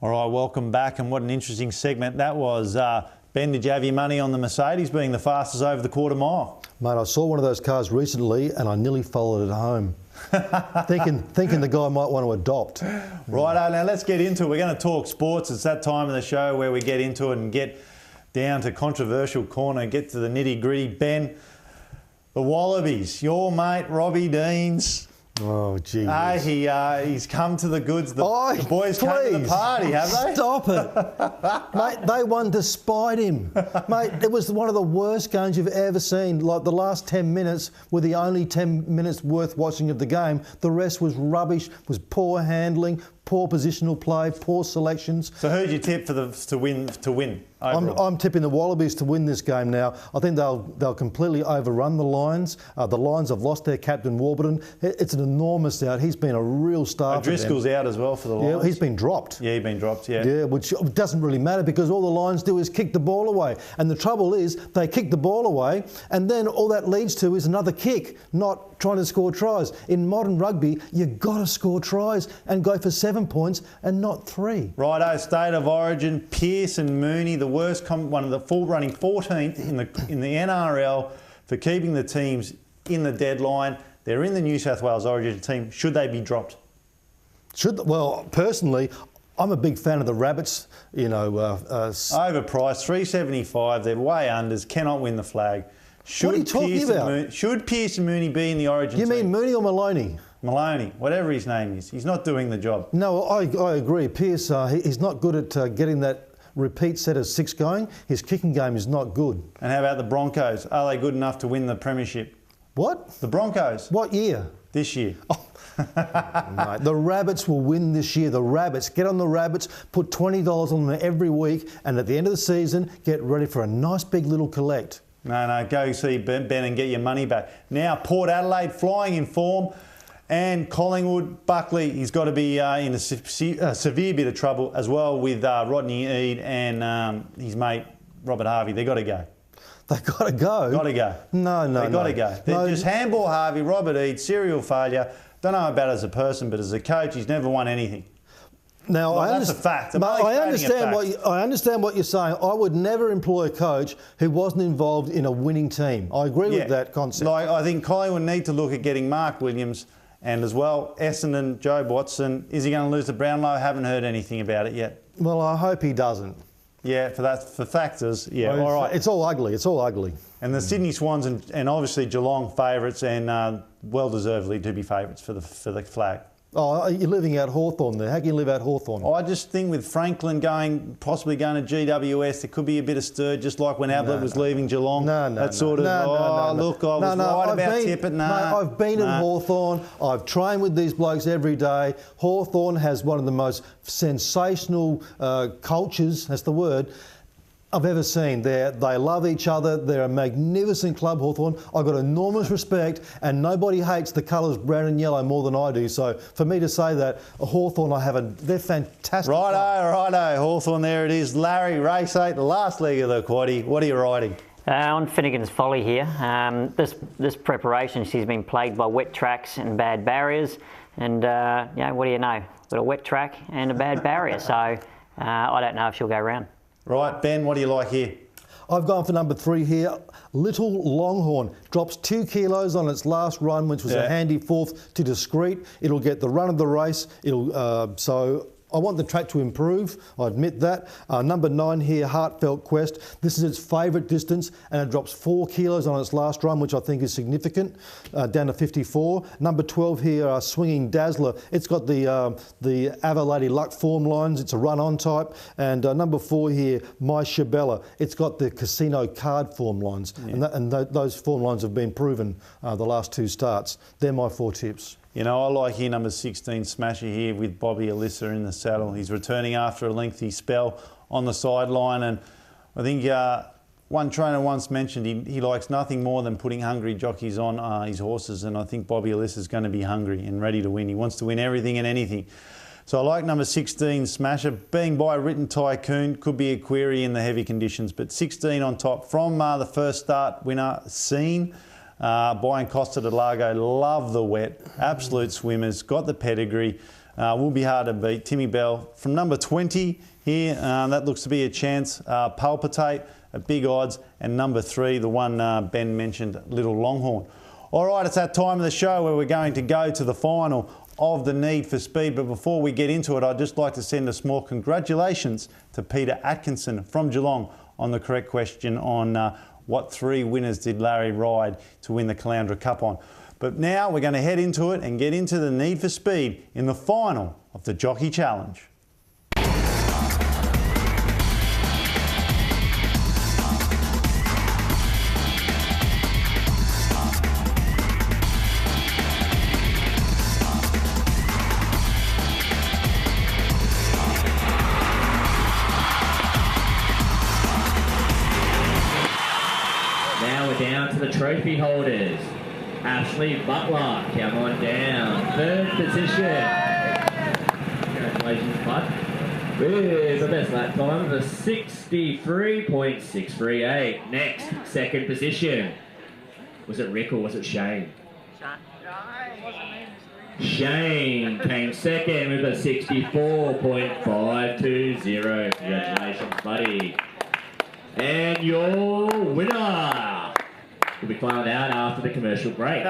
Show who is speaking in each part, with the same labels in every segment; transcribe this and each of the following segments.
Speaker 1: All right, welcome back, and what an interesting segment that was. Ben, did you have your money on the Mercedes being the fastest over the quarter mile?
Speaker 2: Mate, I saw one of those cars recently and I nearly followed it home. thinking the guy might want to adopt.
Speaker 1: Righto, now let's get into it. We're going to talk sports. It's that time of the show where we get into it and get down to controversial corner, get to the nitty-gritty. Ben, the Wallabies, your mate Robbie Deans.
Speaker 2: Oh, geez.
Speaker 1: He's come to the goods. The boys came to the party, have they?
Speaker 2: Stop it. Mate, they won despite him. Mate, it was one of the worst games you've ever seen. Like, the last 10 minutes were the only 10 minutes worth watching of the game. The rest was rubbish, was poor handling, poor positional play, poor selections.
Speaker 1: So who'd you tip for to win?
Speaker 2: I'm tipping the Wallabies to win this game now. I think they'll completely overrun the Lions. The Lions have lost their captain Warburton. It's an enormous out. He's been a real star.
Speaker 1: Driscoll's out as well for the Lions.
Speaker 2: Yeah, he's been dropped.
Speaker 1: Yeah, he's been dropped. Yeah.
Speaker 2: Yeah, which doesn't really matter because all the Lions do is kick the ball away. And the trouble is they kick the ball away, and then all that leads to is another kick, not trying to score tries. In modern rugby, you've got to score tries and go for 7 points and not 3.
Speaker 1: Righto, state of origin, Pearce and Mooney, the worst, one of the running 14th in the NRL for keeping the teams in the deadline. They're in the New South Wales Origin team. Should they be dropped?
Speaker 2: Well, personally, I'm a big fan of the Rabbits. You know,
Speaker 1: overpriced, $3.75. They're way unders. Cannot win the flag.
Speaker 2: What are you talking about?
Speaker 1: Should Pearce and Mooney be in the Origin team?
Speaker 2: You mean Mooney or Maloney?
Speaker 1: Maloney, whatever his name is. He's not doing the job.
Speaker 2: No, I agree. Pearce, he's not good at getting that repeat set of 6 going. His kicking game is not good.
Speaker 1: And how about the Broncos? Are they good enough to win the premiership?
Speaker 2: What?
Speaker 1: The Broncos.
Speaker 2: What year?
Speaker 1: This year.
Speaker 2: Oh. Mate, the Rabbits will win this year. The Rabbits. Get on the Rabbits, put $20 on them every week, and at the end of the season, get ready for a nice big little collect.
Speaker 1: No, go see Ben and get your money back. Now, Port Adelaide flying in form. And Collingwood, Buckley, he's got to be in a severe bit of trouble as well with Rodney Eade and his mate Robert Harvey. They've got to go.
Speaker 2: They've got to go?
Speaker 1: Got to go.
Speaker 2: No.
Speaker 1: They've got to go. They're just handball Harvey, Robert Eade, serial failure. Don't know about as a person, but as a coach, he's never won anything.
Speaker 2: Now,
Speaker 1: that's a fact.
Speaker 2: I understand what you're saying. I would never employ a coach who wasn't involved in a winning team. I agree with that concept.
Speaker 1: Like, I think Collingwood need to look at getting Mark Williams. And as well, Essendon, Joe Watson. Is he going to lose to Brownlow? I haven't heard anything about it yet.
Speaker 2: Well, I hope he doesn't.
Speaker 1: Yeah, for factors, yeah,
Speaker 2: well,
Speaker 1: all right.
Speaker 2: It's all ugly, it's all ugly.
Speaker 1: And the Sydney Swans and obviously Geelong favourites and well-deservedly to be favourites for the flag.
Speaker 2: Oh, you're living out Hawthorn there. How can you live out Hawthorn?
Speaker 1: I just think with Franklin possibly going to GWS, there could be a bit of stir, just like when Ablett was leaving Geelong. Look, I was right about Tippett.
Speaker 2: Mate, I've been at Hawthorn. I've trained with these blokes every day. Hawthorn has one of the most sensational cultures, that's the word, I've ever seen. They love each other. They're a magnificent club, Hawthorn. I've got enormous respect, and nobody hates the colours brown and yellow more than I do. So for me to say that, Hawthorn, they're fantastic.
Speaker 1: Righto, Hawthorn, there it is. Larry, race 8, the last leg of the quaddie. What are you riding?
Speaker 3: On Finnegan's Folly here. This preparation, she's been plagued by wet tracks and bad barriers. And, what do you know? Got a wet track and a bad barrier. So I don't know if she'll go round. Right,
Speaker 1: Ben, what do you like here?
Speaker 2: I've gone for number 3 here. Little Longhorn drops 2 kilos on its last run, which was a handy 4th to Discreet. It'll get the run of the race. So I want the track to improve, I admit that. Number 9 here, Heartfelt Quest. This is its favourite distance and it drops 4 kilos on its last run, which I think is significant, down to 54. Number 12 here, Swinging Dazzler. It's got the Ava Lady Luck form lines. It's a run-on type. And number 4 here, My Shabella. It's got the Casino card form lines. Yeah. And those form lines have been proven the last 2 starts. They're my 4 tips.
Speaker 1: You know, I like here number 16, Smasher here with Bobby Alyssa in the saddle. He's returning after a lengthy spell on the sideline, and I think one trainer once mentioned he likes nothing more than putting hungry jockeys on his horses, and I think Bobby Alyssa's going to be hungry and ready to win. He wants to win everything and anything. So I like number 16, Smasher. Being by Written Tycoon could be a query in the heavy conditions, but 16 on top from the first start winner, Scene. Brian Costa de Lago, love the wet, absolute swimmers, got the pedigree. will be hard to beat. Timmy Bell from number 20 here. That looks to be a chance. Palpitate at big odds. And number 3, the one Ben mentioned, Little Longhorn. All right, it's that time of the show where we're going to go to the final of the Need for Speed. But before we get into it, I'd just like to send a small congratulations to Peter Atkinson from Geelong on the correct question on what 3 winners did Larry ride to win the Caloundra Cup on. But now we're going to head into it and get into the Need for Speed in the final of the Jockey Challenge.
Speaker 4: Trophy holders. Ashley Butler, come on down. 3rd position. Congratulations, bud. With the best lap time of a 63.638. Next, 2nd position. Was it Rick or was it Shane? Shane came 2nd with a 64.520. Congratulations, buddy. And your winner will be found out after the commercial break.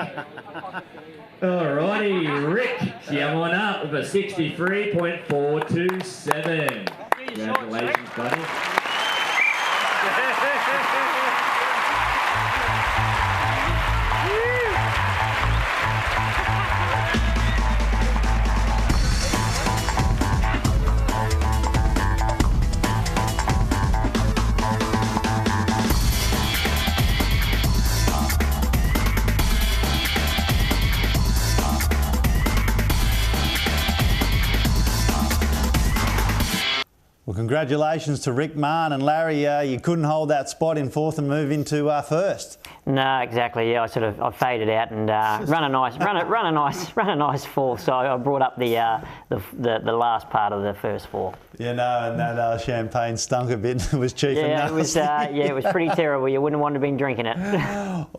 Speaker 4: Alrighty, Rick, come on up with a 63.427. Congratulations, buddy.
Speaker 1: Well, congratulations to Rick Mann and Larry. You couldn't hold that spot in 4th and move into 1st.
Speaker 3: No, exactly. Yeah, I faded out and run a nice 4th. So I brought up the last part of the first 4.
Speaker 1: Yeah, no, and that champagne stunk a bit. It was cheap and nasty.
Speaker 3: It was pretty terrible. You wouldn't want to have been drinking it.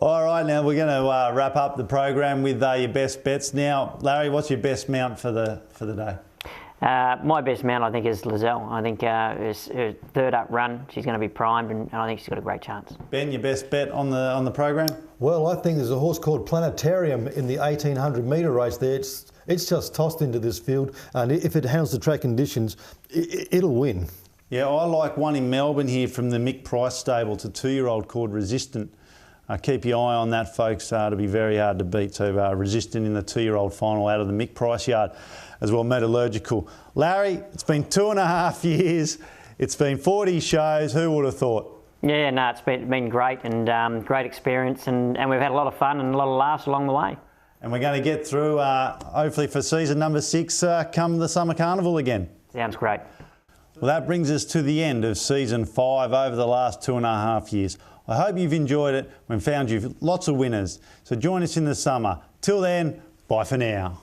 Speaker 1: All right, now we're going to wrap up the program with your best bets. Now, Larry, what's your best mount for the day?
Speaker 3: My best mount, I think, is Lizelle. I think her 3rd up run, she's going to be primed, and I think she's got a great chance. Ben, your best bet on the program?
Speaker 2: Well, I think there's a horse called Planetarium in the 1800 metre race there. It's just tossed into this field, and if it handles the track conditions, it'll win.
Speaker 1: Yeah, I like one in Melbourne here from the Mick Price stable. It's a 2-year-old called Resistant. Keep your eye on that, folks. It'll be very hard to beat. So Resistant in the 2-year-old final out of the Mick Price yard as well, Metallurgical. Larry, it's been 2.5 years. It's been 40 shows. Who would have thought?
Speaker 3: Yeah, no, it's been great and great experience, and we've had a lot of fun and a lot of laughs along the way.
Speaker 1: And we're going to get through, hopefully for season number 6, come the Summer Carnival again.
Speaker 3: Sounds great.
Speaker 1: Well, that brings us to the end of season 5 over the last 2.5 years. I hope you've enjoyed it and found you lots of winners. So join us in the summer. Till then, bye for now.